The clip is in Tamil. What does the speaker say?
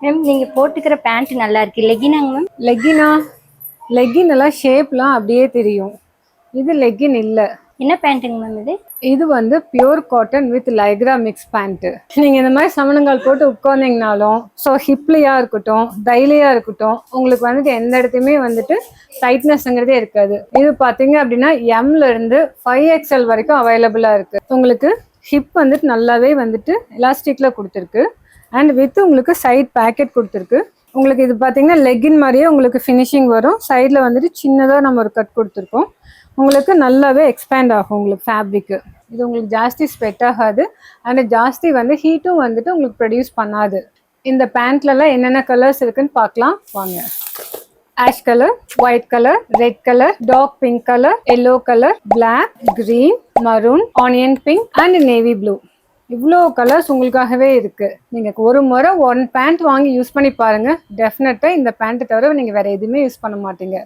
மேம் நீங்க போட்டுக்கிற பேண்ட் நல்லா இருக்கு. லெகினாங்க மேம்? லெக்கினா? லெக்கின் எல்லாம் ஷேப்லாம் அப்படியே தெரியும். இது லெக்கின் இல்லை. என்ன பேண்ட்டுங்க மேம் இது? இது வந்து pure cotton with Lycra mix pant. நீங்கள் இந்த மாதிரி சமணங்கால் போட்டு உட்காந்திங்கனாலும் ஸோ ஹிப்லையா இருக்கட்டும் தைலையா இருக்கட்டும் உங்களுக்கு வந்துட்டு எந்த இடத்தையுமே வந்துட்டு டைட்னஸ்ங்கிறதே இருக்காது. இது பார்த்தீங்க அப்படின்னா எம்லேருந்து 5XL வரைக்கும் அவைலபிளாக இருக்குது. உங்களுக்கு ஹிப் வந்துட்டு நல்லாவே வந்துட்டு எலாஸ்டிக்கில் கொடுத்துருக்கு. அண்ட் வித் உங்களுக்கு சைட் பேக்கெட் கொடுத்துருக்கு. உங்களுக்கு இது பார்த்தீங்கன்னா லெக்கின் மாதிரியே உங்களுக்கு ஃபினிஷிங் வரும். சைடில் வந்துட்டு சின்னதாக நம்ம ஒரு கட் கொடுத்துருக்கோம். உங்களுக்கு நல்லாவே எக்ஸ்பேண்ட் ஆகும் உங்களுக்கு ஃபேப்ரிக்கு. இது உங்களுக்கு ஜாஸ்தி ஸ்வெட் ஆகாது அண்ட் ஜாஸ்தி வந்து ஹீட்டும் வந்துட்டு உங்களுக்கு ப்ரொடியூஸ் பண்ணாது. இந்த பேண்ட்லலாம் என்னென்ன கலர்ஸ் இருக்குன்னு பார்க்கலாம் வாங்க. Ash colour, white colour, red colour, dark pink colour, yellow colour, black, green, maroon, onion pink and navy blue. இவ்வளோ கலர்ஸ் உங்களுக்காகவே இருக்குது. நீங்கள் ஒரு முறை ஒன் பேண்ட் வாங்கி யூஸ் பண்ணி பாருங்கள். டெஃபினட்டாக இந்த பேண்ட்டை தவிர நீங்கள் வேறு எதுவுமே யூஸ் பண்ண மாட்டீங்க.